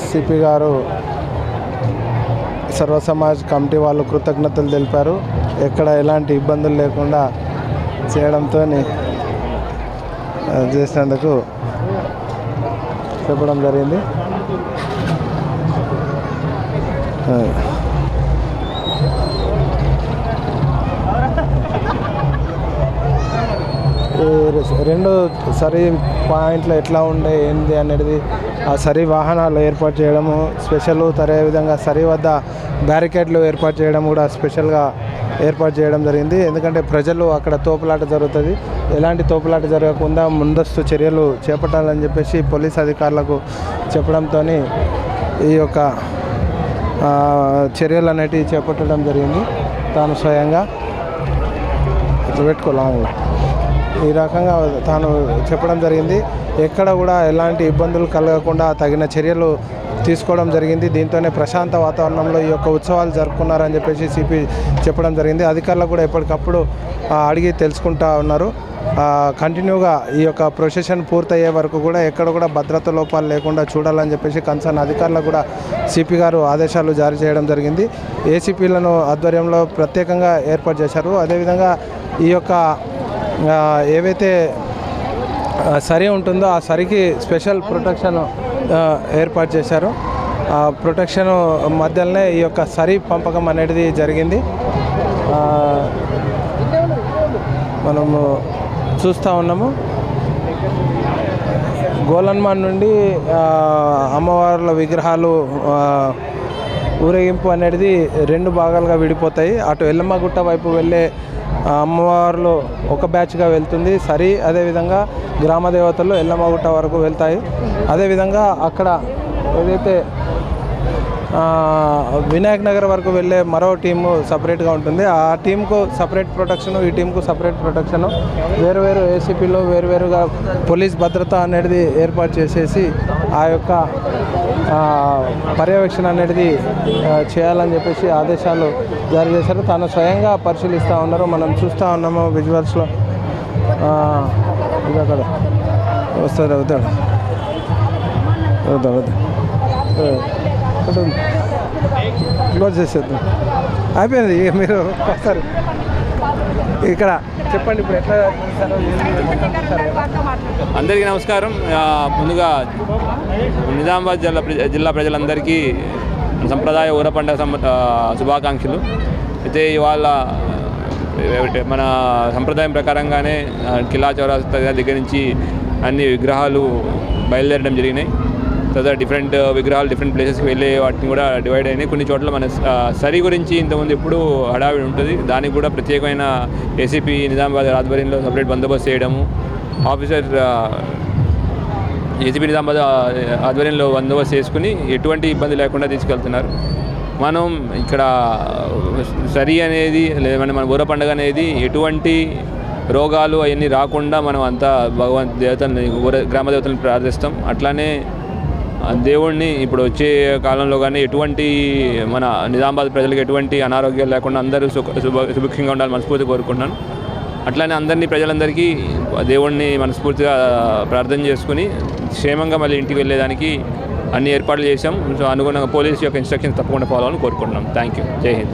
CP గారు సర్వ Samaj committee వాళ్ళు కృతజ్ఞతలు తెలిపారు. ఎక్కడ ఎలాంటి ఇబ్బందులు లేకుండా చేయడంతో చేసినందుకు చెప్పడం జరిగింది. రెండు సరి పాయింట్లు ఎట్లా ఉండే ఏంది అనేది ఆ సరి వాహనాలు ఏర్పాటు చేయడము స్పెషల్, అదేవిధంగా సరి వద్ద బ్యారికేడ్లు ఏర్పాటు చేయడం కూడా స్పెషల్గా ఏర్పాటు చేయడం జరిగింది. ఎందుకంటే ప్రజలు అక్కడ తోపులాట జరుగుతుంది, ఎలాంటి తోపులాట జరగకుండా ముందస్తు చర్యలు చేపట్టాలని చెప్పేసి పోలీస్ అధికారులకు చెప్పడంతో ఈ యొక్క చర్యలు అనేటివి చేపట్టడం జరిగింది. తాను స్వయంగా పెట్టుకోలాంగ్లో ఈ రకంగా తాను చెప్పడం జరిగింది. ఎక్కడ కూడా ఎలాంటి ఇబ్బందులు కలగకుండా తగిన చర్యలు తీసుకోవడం జరిగింది. దీంతోనే ప్రశాంత వాతావరణంలో ఈ యొక్క ఉత్సవాలు జరుపుకున్నారని చెప్పేసి సిపి చెప్పడం జరిగింది. అధికారులు కూడా ఎప్పటికప్పుడు అడిగి తెలుసుకుంటూ ఉన్నారు. కంటిన్యూగా ఈ యొక్క ప్రొసెషన్ పూర్తయ్యే వరకు కూడా ఎక్కడ కూడా భద్రత లోపాలు లేకుండా చూడాలని చెప్పేసి కన్సర్న్ అధికారులకు కూడా సిపి గారు ఆదేశాలు జారీ చేయడం జరిగింది. ఏసీపీలను ఆధ్వర్యంలో ప్రత్యేకంగా ఏర్పాటు చేశారు. అదేవిధంగా ఈ యొక్క ఏవైతే సరి ఉంటుందో ఆ సరికి స్పెషల్ ప్రొటెక్షన్ ఏర్పాటు చేశారు. ఆ ప్రొటెక్షన్ మధ్యలోనే ఈ యొక్క సరి పంపకం అనేది జరిగింది. మనము చూస్తూ ఉన్నాము. గోలన్మాన్ నుండి అమ్మవార్ల విగ్రహాలు ఊరేగింపు అనేది రెండు భాగాలుగా విడిపోతాయి. అటు ఎల్లమ్మగుట్ట వైపు వెళ్ళే అమ్మవార్లు ఒక బ్యాచ్గా వెళ్తుంది సరి, అదేవిధంగా గ్రామ దేవతలు ఎల్లమ్మగుట్ట వరకు వెళ్తాయి. అదేవిధంగా అక్కడ ఏదైతే వినాయక్ నగర్ వరకు వెళ్ళే మరో టీము సపరేట్గా ఉంటుంది. ఆ టీంకు సపరేట్ ప్రొటెక్షను, ఈ టీంకు సపరేట్ ప్రొటెక్షను, వేరు ఏసీపీలో వేరువేరుగా పోలీస్ భద్రత అనేది ఏర్పాటు చేసేసి ఆ యొక్క పర్యవేక్షణ అనేది చేయాలని చెప్పేసి ఆదేశాలు జారీ చేశారు. తాను స్వయంగా పరిశీలిస్తూ ఉన్నారు. మనం చూస్తూ ఉన్నాము విజువల్స్లో. అక్కడ వస్తుంది అవుతాడు క్లోజ్ చేసేద్దాం, అయిపోయింది. మీరు వస్తారు ఇక్కడ చెప్పండి ఇప్పుడు ఎట్లా. అందరికీ నమస్కారం. ముందుగా నిజామాబాద్ జిల్లా ప్రజలందరికీ సంప్రదాయ ఊర పండుగ శుభాకాంక్షలు. అయితే ఇవాళ మన సంప్రదాయం ప్రకారంగానే కిలా చౌరస్తా దగ్గర నుంచి అన్ని విగ్రహాలు బయలుదేరడం జరిగినాయి. తర్వాత డిఫరెంట్ విగ్రహాలు డిఫరెంట్ ప్లేసెస్కి వెళ్ళే వాటిని కూడా డివైడ్ అయినాయి. కొన్ని చోట్ల మన సరి గురించి ఇంతకుముందు ఎప్పుడు హడావిడి ఉంటుంది, దానికి కూడా ప్రత్యేకమైన ఏసీపీ నిజామాబాద్ ఆధ్వర్యంలో సపరేట్ బందోబస్తు చేయడము, ఆఫీసర్ ఏసీపీ నిజామాబాద్ ఆధ్వర్యంలో బందోబస్తు చేసుకుని ఎటువంటి ఇబ్బంది లేకుండా తీసుకెళ్తున్నారు. మనం ఇక్కడ సరి అనేది లేదా మన ఊర పండుగ అనేది ఎటువంటి రోగాలు అవన్నీ రాకుండా మనం అంతా దేవతల్ని గ్రామ దేవతలను ప్రార్థిస్తాం. అట్లానే దేవుణ్ణి ఇప్పుడు వచ్చే కాలంలో కానీ ఎటువంటి మన నిజామాబాద్ ప్రజలకు ఎటువంటి అనారోగ్యాలు లేకుండా అందరూ సుభిక్షంగా ఉండాలని మనస్ఫూర్తిగా కోరుకుంటున్నాను. అట్లానే ప్రజలందరికీ దేవుణ్ణి మనస్ఫూర్తిగా ప్రార్థన చేసుకుని క్షేమంగా మళ్ళీ ఇంటికి వెళ్ళేదానికి అన్ని ఏర్పాట్లు చేశాం. సో అనుగుణంగా పోలీసు యొక్క ఇన్స్ట్రక్షన్స్ తప్పకుండా ఫాలో అవ్వాలని కోరుకుంటున్నాం. Thank you. జై హింద్.